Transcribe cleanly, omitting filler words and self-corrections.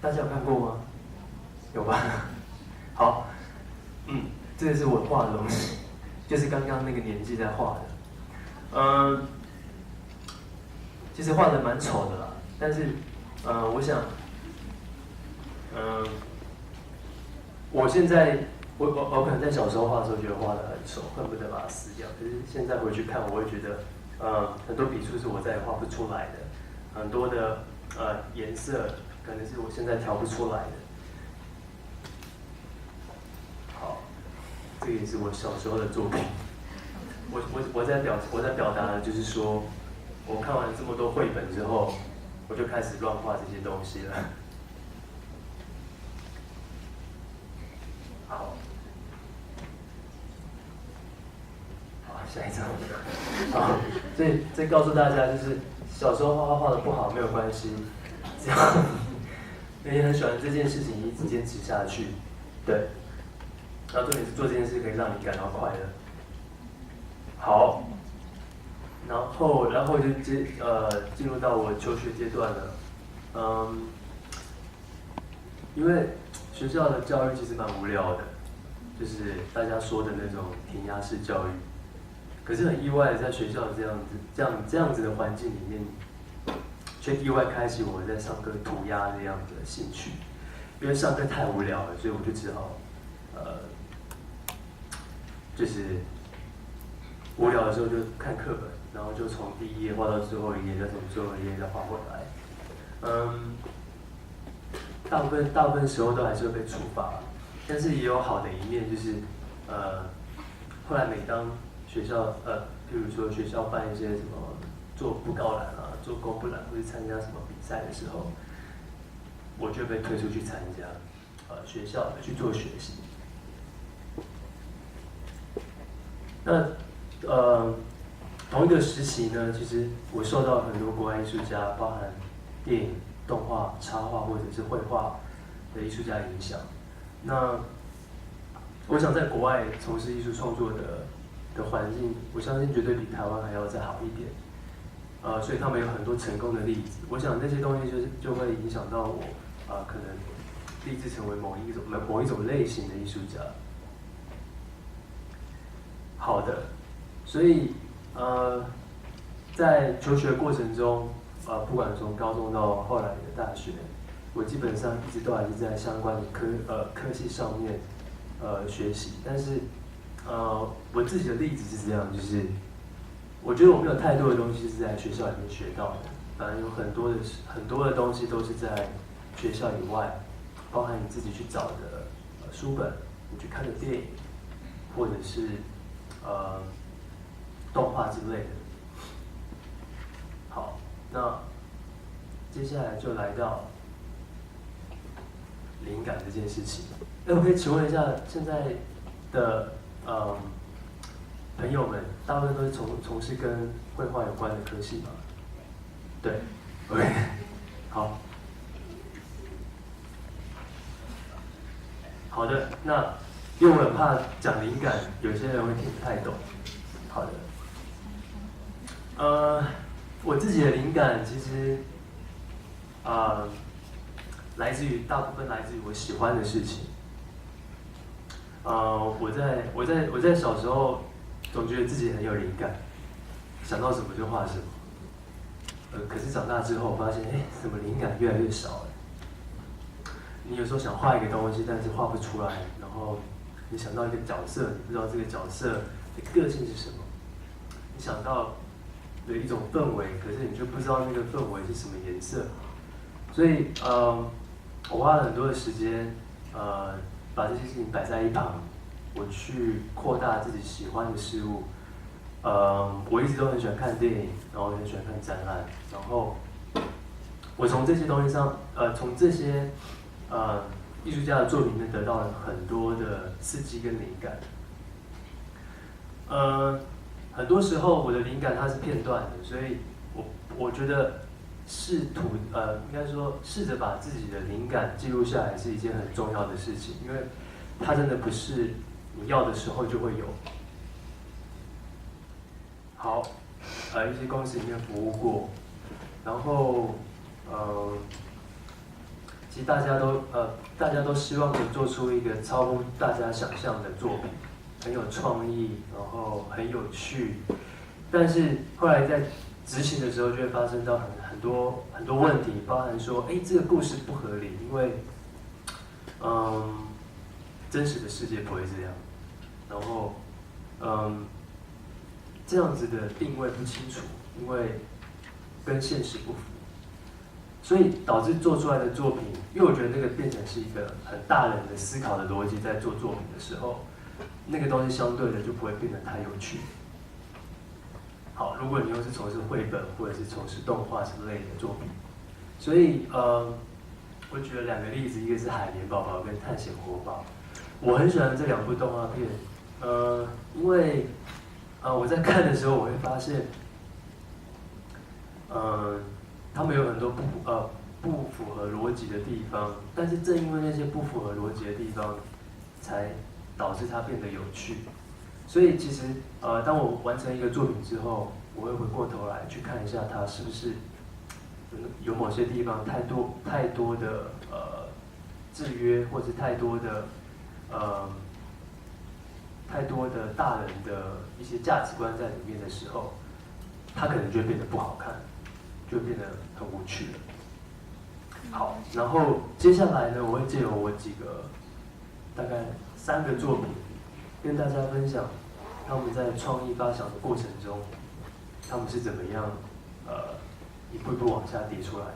大家有看过吗？有吧？好，这个是我画的东西，就是刚刚那个年纪在画的。其实画的蛮丑的啦，但是，我想，我现在我可能在小时候画的时候觉得画的很丑，恨不得把它撕掉。可是现在回去看，我会觉得，很多笔触是我再也画不出来的，很多的颜色可能是我现在调不出来的。好，这个也是我小时候的作品。我在表达的就是说，我看完这么多绘本之后，我就开始乱画这些东西了。好，好，下一张。好，所以这告诉大家，就是小时候画的不好没有关系，只要你很喜欢这件事情，一直坚持下去，对。然后重点是做这件事可以让你感到快乐。好，然后就进入到我求学阶段了。因为学校的教育其实蛮无聊的，就是大家说的那种填鸭式教育。可是很意外的，在学校这样子的环境里面，却意外开启我在上课涂鸦这样的兴趣。因为上课太无聊了，所以我就只好就是无聊的时候就看课本，然后就从第一页画到最后一页，再从最后一页再画回来。大部分时候都还是会被处罚，但是也有好的一面，就是后来每当学校譬如说学校办一些什么做布告栏啊、做公布栏，或者参加什么比赛的时候，我就被推出去参加学校的去做学习。那同一个时期呢，其实我受到很多国外艺术家，包含电影、动画、插画或者是绘画的艺术家影响。那我想在国外从事艺术创作的环境，我相信绝对比台湾还要再好一点。所以他们有很多成功的例子。我想那些东西就会影响到我可能立志成为某一种类型的艺术家。好的，所以在求学过程中，不管从高中到后来的大学，我基本上一直都还是在相关的科系上面学习。但是我自己的例子是这样，就是我觉得我没有太多的东西是在学校里面学到的，反而有很多的东西都是在学校以外，包含你自己去找的书本，你去看的电影，或者是动画之类的。好，那接下来就来到灵感这件事情。我可以请问一下，现在的朋友们，大部分都是从事跟绘画有关的科系吗？对 ，OK， 好，好的，那因为我很怕讲灵感，有些人会听不太懂。好的，我自己的灵感其实大部分来自于我喜欢的事情。我在小时候总觉得自己很有灵感，想到什么就画什么。可是长大之后发现，怎么灵感越来越少了？你有时候想画一个东西，但是画不出来，然后你想到一个角色，你不知道这个角色的个性是什么。你想到有一种氛围，可是你就不知道那个氛围是什么颜色。所以我花了很多的时间，把这些事情摆在一旁，我去扩大自己喜欢的事物。我一直都很喜欢看电影，然后很喜欢看展览，然后我从这些东西上，从这些艺术家的作品里面得到了很多的刺激跟灵感。很多时候我的灵感它是片段的，所以我觉得应该说试着把自己的灵感记录下来是一件很重要的事情，因为它真的不是你要的时候就会有。好，一些公司里面服务过，然后其实大家都希望可以做出一个超乎大家想象的作品，很有创意，然后很有趣。但是后来在执行的时候，就会发生到很多问题，包含说，这个故事不合理，因为，真实的世界不会这样，然后，这样子的定位不清楚，因为跟现实不符。所以导致做出来的作品，因为我觉得那个变成是一个很大人的思考的逻辑，在做作品的时候，那个东西相对的就不会变得太有趣。好，如果你又是从事绘本或者是从事动画之类的作品，所以我举了2个例子，一个是《海绵宝宝》跟《探险活宝》，我很喜欢这2部动画片，因为我在看的时候我会发现，他们有很多不符合逻辑的地方，但是正因为那些不符合逻辑的地方，才导致它变得有趣。所以其实当我完成一个作品之后，我会回过头来去看一下它是不是有某些地方太多的制约，或是太多的大人的一些价值观在里面的时候，它可能就会变得不好看。就变得很无趣了。好，然后接下来呢，我会借由我几个大概3个作品，跟大家分享他们在创意发想的过程中，他们是怎么样一步一步往下叠出来的。